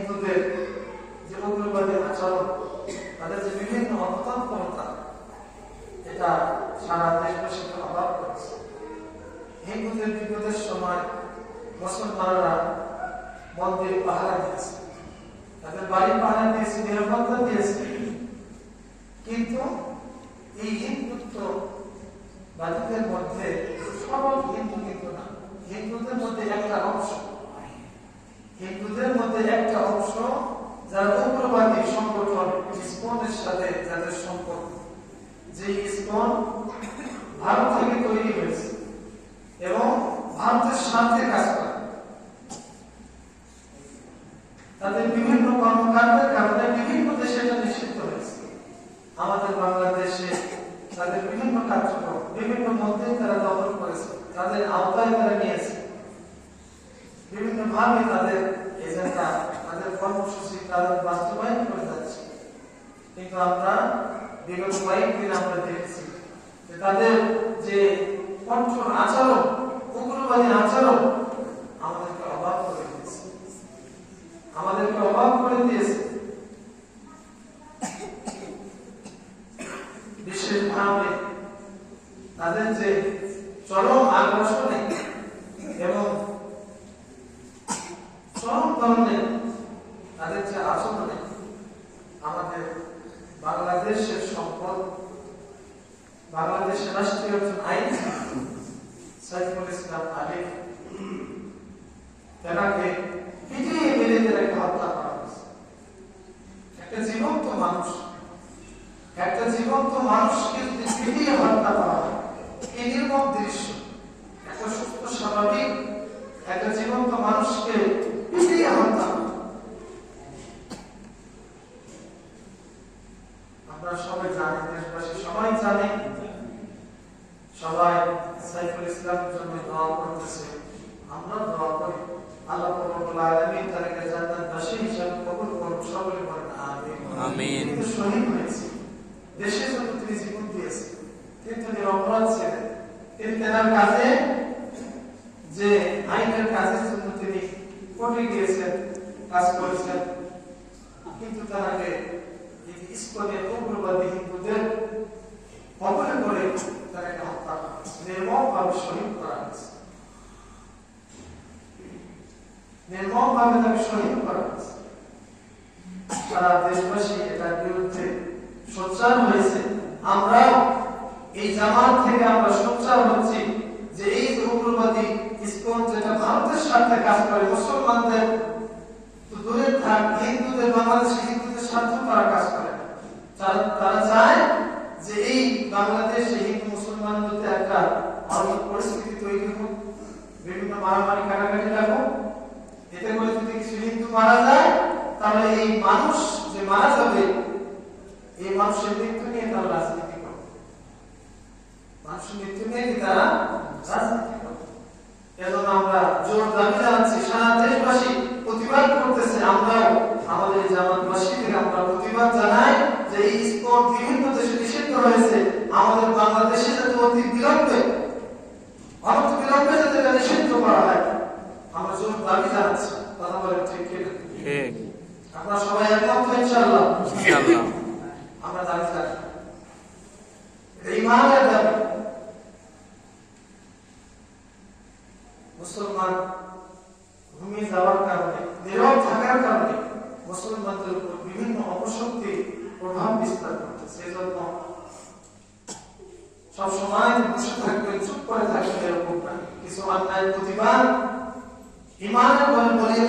হিন্দুদের যে উগ্রবাদী আচরণ, তাদের যে বিভিন্ন অপতৎপরতা, এটা সারা দেশবাসীকে অবাক করেছে। হিন্দুদের বিপদের সময় মুসলমানরা মন্দির পাহারা দিয়েছে, তাদের বাড়ি পাহারা দিয়েছে, নিরাপত্তা দিয়েছে। কিন্তু এই হিন্দুত্ববাদীদের মধ্যে সব হিন্দু কিন্তু না, হিন্দুদের মধ্যে একটা অংশ, যারা উগ্রবাদী সংগঠন ইসকনের সাথে যাদের সম্পর্ক, যে ইসকন ভারত থেকে তৈরি হয়েছে এবং ভারতের সাথে কাজ করে, তাদের বিভিন্ন কর্মকাণ্ডের কারণে বিভিন্ন দেশে এটা নিষিদ্ধ হয়েছে। আমাদের বাংলাদেশে তাদের বিভিন্ন কার্যক্রম, বিভিন্ন মন্দির তারা দখল করেছে, তাদের আওতায় তারা নিয়েছে, বিভিন্ন ভাবে তাদের এজেন্ডা, তাদের কর্মসূচি তাদের বাস্তবায়ন করে যাচ্ছে। কিন্তু আমরা বিগত কয়েকদিন আমরা দেখেছি যে তাদের যে কঠোর আচরণ, উগ্রবাদী আচরণ আমাদেরকে অবাক করে দিয়েছে, বিশেষভাবে তাদের যে চরম আকর্ষণে এবং চরম ধরনের তাদের যে আচরণে আমাদের বাংলাদেশের সম্পদ, বাংলাদেশের রাষ্ট্রীয় আইন সাইফুল ইসলাম আলী, তাকে পিটিয়ে মেরে তাকে হত্যা করা হয়েছে। একটা জীবন্ত মানুষকে যদি পিটিয়ে হত্যা করা হয়, এই নির্মম দৃশ্য, একটা সুস্থ স্বাভাবিক একটা জীবন্ত মানুষকে পিটিয়ে হত্যা করা, আমরা সবাই জানি, দেশবাসী সবাই জানে, সবাই সাইফুল ইসলামের জন্য দোয়া করতেছে, আমরা দোয়া করি আল্লাহ রব্বুল আলামিন তাকে জান্নাতবাসী হিসেবে কবুল করুন, সকলে বলেন আমিন। আমিন। কিন্তু শহীদ হয়েছে, দেশের জন্য তিনি জীবন দিয়েছেন, কিন্তু নিরপরাধ ছিলেন, তিনি তেনার কাজে যে আইনের কাজের জন্য তিনি কোর্টে গিয়েছেন, কাজ করেছেন, কিন্তু তাকে ইসকনের উগ্রবাদী হিন্দুদের কবলে করে তাকে হত্যা করা হয়েছে, নির্মমভাবে শহীদ করা হয়েছে, নির্মমভাবে তাকে শহীদ করা হয়েছে। সারা দেশবাসী এটার বিরুদ্ধে সোচ্চার হয়েছে। আমরাও এই জামাত থেকে আমরা সোচ্চার হচ্ছি যে এই উগ্রবাদী ইসকন যেটা ভারতের সাথে কাজ করে, মুসলমানদের তো দূরে থাক, হিন্দুদের, বাংলাদেশি হিন্দুদের স্বার্থ তারা কাজ করে। তারা চায় যে এই বাংলাদেশে হিন্দু মুসলমানের মধ্যে একটা মানবিক পরিস্থিতি তৈরি হোক, বিভিন্ন মারামারি কাটাকাটি লাগুক, এতে করে যদি কিছু হিন্দু মারা যায় তাহলে এই মানুষ যে মারা যাবে, এই মানুষের মৃত্যু নিয়ে তারা রাজনীতি করবে, মানুষের মৃত্যু নিয়ে তারা রাজনীতি করবে। এজন্য আমরা জোর দাবি জানাচ্ছি, সারা দেশবাসী প্রতিবাদ করতেছে, আমরাও আমাদের জামাতবাসী থেকে আমরা প্রতিবাদ জানাই যে এই ইসকন বিভিন্ন দেশে নিষিদ্ধ হয়েছে, আমাদের বাংলাদেশে যাতে অতি বিলম্বে যাতে নিষিদ্ধ করা হয়, আমরা জোর দাবি জানাচ্ছি। কথা বলেন ঠিক কিনা? ঠিক। আপনারা সবাই একমত তো ইনশাআল্লাহ? ইনশাআল্লাহ। আমরা দাবি জানাই, ঈমানের দাবি। মুসলমান ঘুমিয়ে যাওয়ার কারণে, নীরব থাকার কারণে মুসলমানদের উপর বিভিন্ন অপশক্তি প্রভাব বিস্তার করতেছে। এজন্য সবসময় বসে থাকবে, চুপ করে থাকবে এরকম না, কিছু অন্যায় প্রতিবাদ ঈমানের বলে বলিয়ে